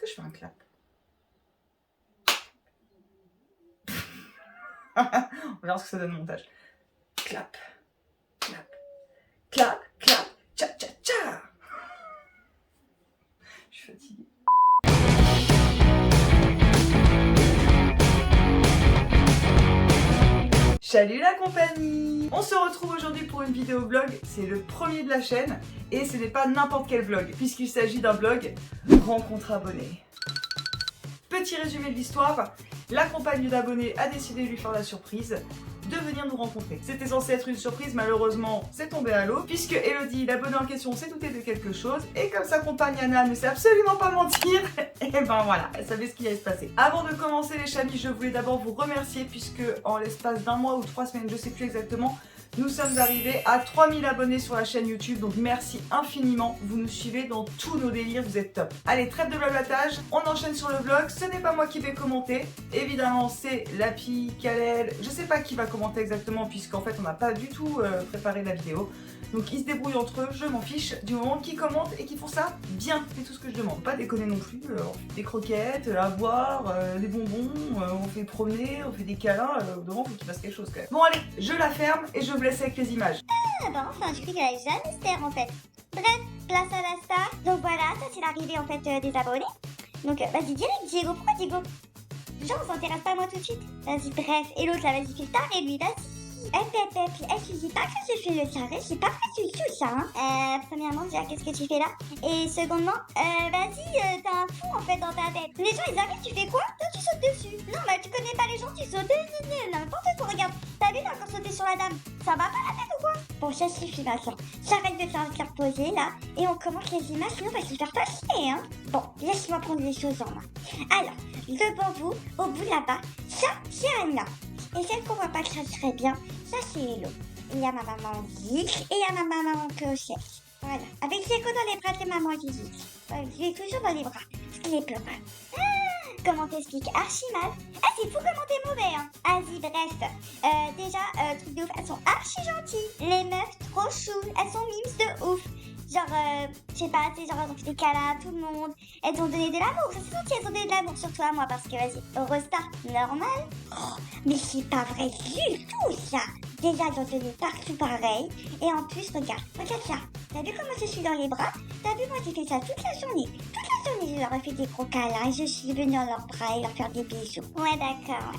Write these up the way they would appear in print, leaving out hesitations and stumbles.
que je fais un clap? On verra ce que ça donne le montage. Clap, clap, clap, clap, tcha tcha tcha. Je suis fatiguée. Salut la compagnie! On se retrouve aujourd'hui pour une vidéo vlog, c'est le premier de la chaîne et ce n'est pas n'importe quel vlog puisqu'il s'agit d'un vlog rencontre abonnés. Petit résumé de l'histoire, la compagnie d'abonnés a décidé de lui faire la surprise de venir nous rencontrer. C'était censé être une surprise, malheureusement c'est tombé à l'eau puisque Elodie, l'abonnée en question, s'est doutée de quelque chose et comme sa compagne Anna ne sait absolument pas mentir, et ben voilà, elle savait ce qui allait se passer. Avant de commencer les chamis, je voulais d'abord vous remercier puisque en l'espace d'un mois ou 3 semaines, je sais plus exactement, nous sommes arrivés à 3000 abonnés sur la chaîne YouTube, donc merci infiniment, vous nous suivez dans tous nos délires, vous êtes top. Allez, trêve de blablatage, on enchaîne sur le vlog, ce n'est pas moi qui vais commenter, évidemment c'est Lapi, Kalel, je sais pas qui va commenter exactement puisqu'en fait on n'a pas du tout préparé la vidéo, donc ils se débrouillent entre eux, je m'en fiche, du moment qu'ils commentent et qu'ils font ça bien, c'est tout ce que je demande. Pas déconner non plus, on fait des croquettes, à boire, des bonbons, on fait promener, on fait des câlins, devant faut qu'il fasse quelque chose quand même. Bon allez, je la ferme et je vous laisse avec les images. Ah bah enfin, je crois qu'elle allait jamais se taire en fait. Bref, place à la star. Donc voilà, ça c'est l'arrivée en fait des abonnés. Donc vas-y direct Diego, pourquoi Diego? Genre on s'intéresse pas à moi tout de suite. Vas-y bref, et l'autre là vas-y fais le taré lui, vas-y. Je dis pas que je fais le taré, j'ai pas fait du tout ça hein. Premièrement déjà qu'est-ce que tu fais là? Et secondement, vas-y t'as un fou en fait dans ta tête. Les gens ils arrivent, tu fais quoi? Toi tu sautes dessus. Non bah tu connais pas les gens, tu sautes, n'importe quoi, regarde. T'as vu t'as encore sauté sur la dame? Ça va pas la tête ou quoi? Bon ça suffit maintenant. J'arrête de faire poser là et on commence les images sinon on va se faire passer hein. Bon, laisse-moi prendre les choses en main. Alors, devant vous, au bout là-bas, ça c'est Anna. Et celle qu'on voit pas très très bien, ça c'est Hello. Il y a ma maman Zix et il y a ma maman Clochette. Voilà. Avec Diego dans les bras de maman Zix. Je l'ai toujours dans les bras. Parce qu'il est pleureux. Comment t'expliques? Archi mal. Ah c'est fou comment t'es mauvais hein. Vas-y bref. Déjà, truc de ouf, elles sont archi gentilles. Les meufs trop chou. Elles sont mimes de ouf. Genre, je sais pas, tu sais, genre elles ont fait des câlins à tout le monde. Elles ont donné de l'amour, ça c'est gentil, elles ont donné de l'amour, surtout à moi, parce que vas-y, Eurostar, normal. Oh, mais c'est pas vrai du tout ça. Déjà, elles ont donné partout pareil. Et en plus, regarde ça. T'as vu comment je suis dans les bras? T'as vu, moi j'ai fait ça toute la journée. Toute la journée, je leur ai fait des gros câlins et je suis venue dans leurs bras et leur faire des bisous. Ouais, d'accord,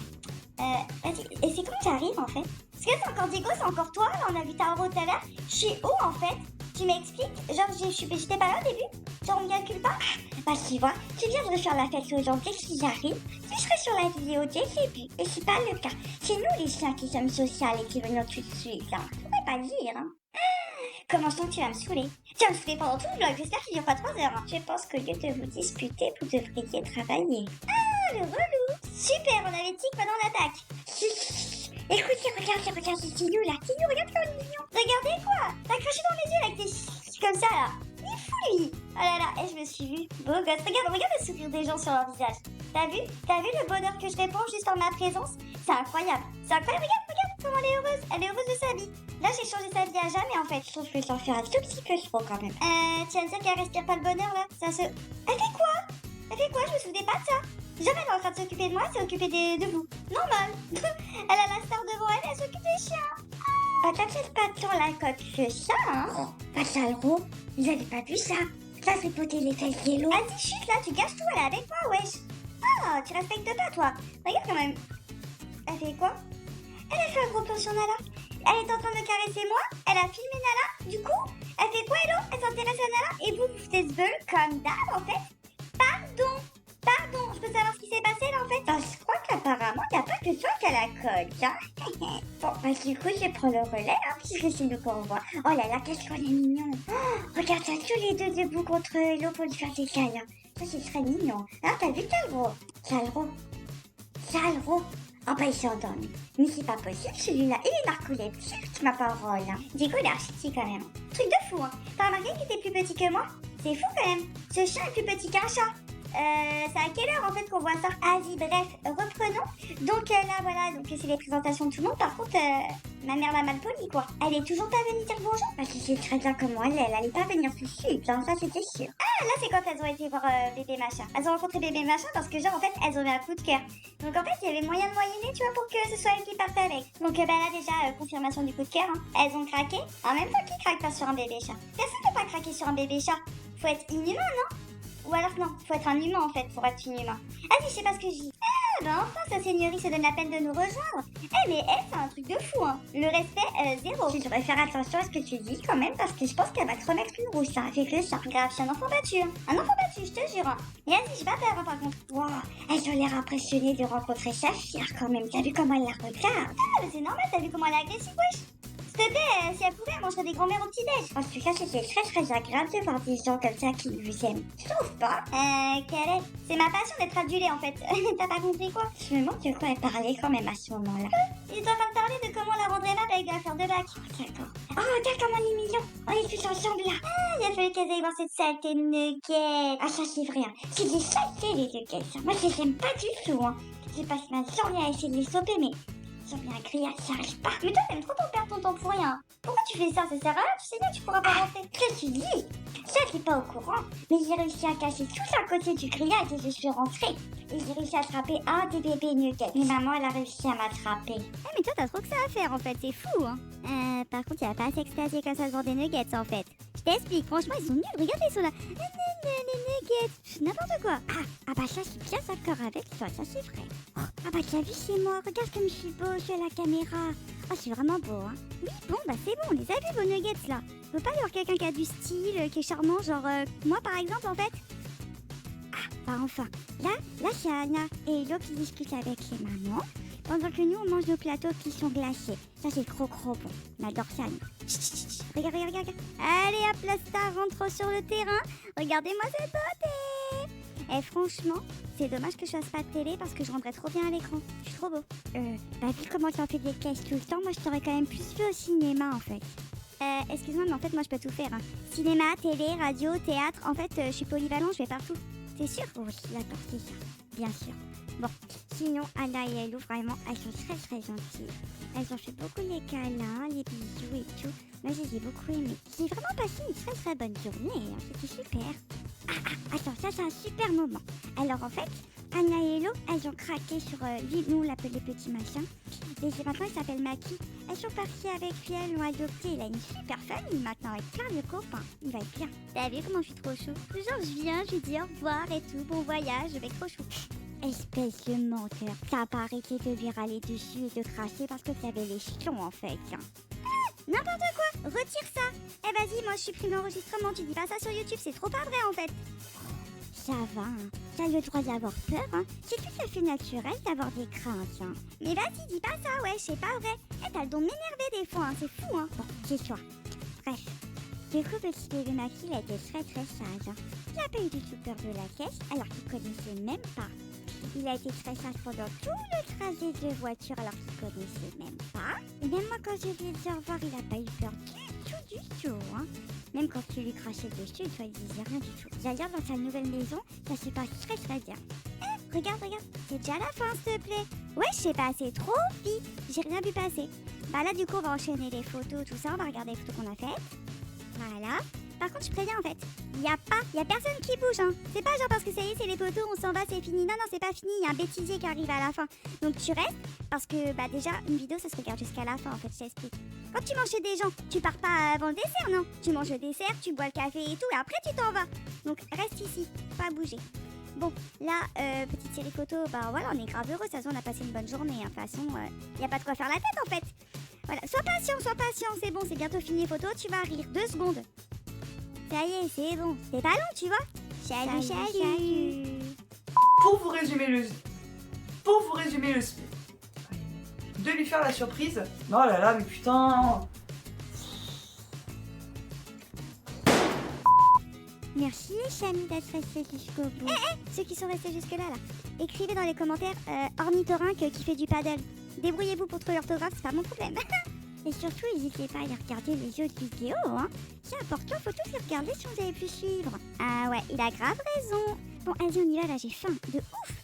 ouais. Vas-y, et c'est quand j'arrive en fait? Parce que c'est encore Diego, c'est encore toi, là, on a vu ta euro tout à l'heure. Je suis où en fait? Tu m'expliques? Genre, j'étais pas là au début? Genre, on me calcule pas? Bah, tu vois, tu viens de faire la fête aux gens dès qu'ils arrivent, tu serais sur la vidéo dès le début. Et c'est pas le cas. C'est nous les chiens qui sommes sociales et qui venons tout de suite, hein. Je pourrais pas dire, hein. Comment sens tu vas me saouler? Tu vas me saouler pendant tout le vlog, j'espère qu'il dure pas 3 heures, hein. Je pense qu'au lieu de vous disputer, vous devriez travailler. Ah, le relou! Super, on avait tic, maintenant on attaque. Écoutez, regarde, c'est Tinu là. Tinu, regarde comme il est mignon. Regardez quoi? T'as craché dans mes yeux là avec des comme ça là. Il est fou lui. Oh là là, je me suis vue. Beau gosse. Regarde le sourire des gens sur leur visage. T'as vu le bonheur que je réponds juste en ma présence? C'est incroyable. Regarde comment elle est heureuse. Elle est heureuse de sa vie. Là, j'ai changé sa vie à jamais en fait. Je trouve que je t'en fais un tout petit peu trop quand même. Tu vas me dire qu'elle respire pas le bonheur là? Elle fait quoi? Je me souvenais pas de ça. Jamais elle est en train de s'occuper de moi, elle s'est occupée de vous. Normal. Elle a la star devant elle, elle s'occupe des chiens. Bah t'inquiète pas tant la coque que ça, hein. Oh, pas sale gros. Vous avez pas vu ça? Ça c'est poter les fesses d'Hello. Vas-y, chute là, tu gâches tout, elle est avec moi, wesh. Ah, tu respectes pas toi. Regarde quand même. Elle fait quoi? Elle a fait un gros plan sur Nala. Elle est en train de caresser moi, elle a filmé Nala. Du coup, elle fait quoi Hello? Elle s'intéresse à Nala et vous faites ce beurre comme d'hab en fait. Pardon, je peux savoir ce qui s'est passé là en fait? Je crois qu'apparemment, il n'y a pas que toi qui a la coque, hein. Bon, bah du coup, je prends le relais, hein, puisque c'est nous qu'on voit. Oh là là, qu'est-ce qu'on est mignon. Oh, regarde ça, tous les deux debout contre l'eau pour lui faire des câlins. Ça, c'est très mignon. Ah, t'as vu Calro? Oh bah, il s'est endormi. Mais c'est pas possible, celui-là, il est narcoleptique, ma parole. Hein. Diego, il est archi quand même. Truc de fou, hein. T'as remarqué qu'il était plus petit que moi? C'est fou quand même. Ce chat est plus petit qu'un chat. C'est à quelle heure en fait qu'on voit ça? Ah oui, bref, reprenons. Donc là voilà, donc c'est les présentations de tout le monde. Par contre, ma mère l'a mal polie quoi. Elle est toujours pas venue dire bonjour. Parce que c'est très bien comment elle allait pas venir tout de suite, hein, ça c'était sûr. Ah là c'est quand elles ont été voir bébé machin. Elles ont rencontré bébé machin parce que genre en fait elles ont eu un coup de cœur. Donc en fait il y avait moyen de moyenner tu vois pour que ce soit elle qui parte avec. Donc bah là déjà confirmation du coup de cœur. Hein. Elles ont craqué. En même temps qui craque pas sur un bébé chat? Personne ne peut pas craquer sur un bébé chat. Faut être inhumain non? Ou alors non, faut être un humain en fait pour être inhumain. Ah oui, je sais pas ce que je dis. Ah bah enfin, sa seigneurie se donne la peine de nous rejoindre. Eh mais elle, c'est un truc de fou hein. Le respect, zéro. Tu devrais faire attention à ce que tu dis quand même parce que je pense qu'elle va te remettre une rouge, ça fait que ça. Grave, je suis un enfant battu. Hein. Un enfant battu, je te jure. Hein. Et vas-y, j'ai pas peur hein, par contre. Waouh, elle a l'air impressionnée de rencontrer Saphir quand même. T'as vu comment elle la regarde? Ah mais c'est normal, t'as vu comment elle est agressive, wesh. S'il te plaît, si elle pouvait, elle mangerait des grands-mères au petit-déj. En tout cas, c'était très agréable de voir des gens comme ça qui vous aiment. Tu trouves pas? Quelle est? C'est ma passion d'être adulée en fait. T'as pas compris quoi? Je me demande de quoi elle parlait quand même à ce moment-là. Il est en train de parler de comment la rendre aimable avec de l'affaire de bac. Oh, d'accord. Oh, regarde comme on est mignon. On est tous ensemble là. Ah, il a fallu qu'elles aillent voir cette saleté de nuggets. Ah, ça c'est vrai. Hein. C'est des saletés les nuggets. Hein. Moi, je les aime pas du tout. Hein. Je passe ma journée à essayer de les stopper, mais... Ils ont bien grillage, j'y arrive pas. Mais toi, t'aimes trop perdre ton temps pour rien. Pourquoi tu fais ça? Ça sert à rien, tu sais bien que tu pourras pas rentrer. Qu'est-ce que tu dis? Ça, t'es pas au courant. Mais j'ai réussi à cacher tout un côté du grillage et je suis rentrée. Et j'ai réussi à attraper un des bébés nuggets. Mais maman, elle a réussi à m'attraper. Ah mais toi t'as trop que ça à faire en fait, c'est fou hein. Par contre il a pas à s'extasier comme ça devant des nuggets en fait. Je t'explique, franchement ils sont nuls, regarde ils sont là. Les nuggets, n'importe quoi. Ah bah ça je suis bien d'accord avec toi, ça c'est vrai. Oh, ah bah t'as vu c'est moi, regarde comme je suis beau, je suis à la caméra. Oh c'est vraiment beau hein. Oui bon bah c'est bon, on les a vus vos nuggets là. Faut pas y avoir quelqu'un qui a du style, qui est charmant, genre moi par exemple en fait. Bah enfin, là c'est Anna et Hello qui discutent avec les mamans, pendant que nous on mange nos plateaux qui sont glacés. Ça c'est trop bon, on adore ça nous. Regarde. Allez hop la star rentre sur le terrain, regardez-moi cette beauté. Et franchement, c'est dommage que je fasse pas de télé parce que je rendrais trop bien à l'écran. Je suis trop beau. Bah vu comment tu en fais des caisses tout le temps, moi je t'aurais quand même plus vu au cinéma en fait. Excuse-moi mais en fait moi je peux tout faire. Hein. Cinéma, télé, radio, théâtre, en fait je suis polyvalent, je vais partout. T'es sûr? Oui, d'accord, c'est ça. Bien sûr. Bon, sinon, Anna et Hello, vraiment, elles sont très gentilles. Elles ont fait beaucoup les câlins, les bisous et tout. Moi, je les ai beaucoup aimées. J'ai vraiment passé une très bonne journée. Hein. C'était super. Attends, ça, c'est un super moment. Alors, en fait, Anna et Hello, elles ont craqué sur nous, on l'appelle les petits machins. Et maintenant, ils s'appellent Maki. Elles sont parties avec lui, elles l'ont adopté. Il a une super famille maintenant avec plein de copains. Il va être bien. T'as vu comment je suis trop chou? Genre, je viens, je lui dis au revoir et tout. Bon voyage, je vais être trop chou. Espèce de menteur. T'as pas arrêté de lui râler dessus et de cracher parce que t'avais les jetons en fait. N'importe quoi, retire ça. Eh vas-y, moi je supprime l'enregistrement. Tu dis pas ça sur YouTube, c'est trop pas vrai en fait. Ça va, hein. T'as le droit d'avoir peur, hein. C'est tout à fait naturel d'avoir des craintes, hein. Mais vas-y, dis pas ça, ouais, c'est pas vrai. Eh, t'as le don de m'énerver des fois, hein, c'est fou, hein. Bon, c'est toi. Bref. Du coup, petit bébé Maki, il a été très sage, hein. Il a pas eu du tout peur de la caisse, alors qu'il connaissait même pas. Il a été très sage pendant tout le trajet de voiture, alors qu'il connaissait même pas. Et même moi, quand je lui ai dit au revoir, il a pas eu peur du tout, hein. Même quand tu lui crachais dessus, il disait rien du tout. D'ailleurs, dans sa nouvelle maison, ça se passe très bien. Regarde, c'est déjà la fin, s'il te plaît. Ouais, je sais pas, c'est trop vite. J'ai rien vu passer. Bah là, du coup, on va enchaîner les photos, tout ça. On va regarder les photos qu'on a faites. Voilà. Par contre, je préviens en fait, y a personne qui bouge, hein. C'est pas genre parce que ça y est, c'est les photos, on s'en va, c'est fini. Non, c'est pas fini, il y a un bêtisier qui arrive à la fin. Donc tu restes, parce que bah déjà, une vidéo, ça se regarde jusqu'à la fin en fait, je t'explique. Quand tu manges chez des gens, tu pars pas avant le dessert, non. Tu manges le dessert, tu bois le café et tout, et après tu t'en vas. Donc reste ici, pas bouger. Bon, là, petite série photo, bah voilà, on est grave heureux, de toute façon, on a passé une bonne journée. Hein. De toute façon, y a pas de quoi faire la tête en fait. Voilà, sois patient, c'est bon, c'est bientôt fini les photos, tu vas rire 2 secondes. Ça y est, c'est bon. C'est pas long, tu vois. Salut. Pour vous résumer le de lui faire la surprise. Oh là là, mais putain. Merci les amis d'être restés jusqu'au bout. Ceux qui sont restés jusque là, écrivez dans les commentaires ornithorynque qui fait du paddle. Débrouillez-vous pour trouver l'orthographe, c'est pas mon problème. Et surtout, n'hésitez pas à aller regarder les autres vidéos, hein. C'est important, faut tous les regarder si vous avez pu suivre. Ah ouais, il a grave raison. Bon, allez, on y va, là, j'ai faim, de ouf.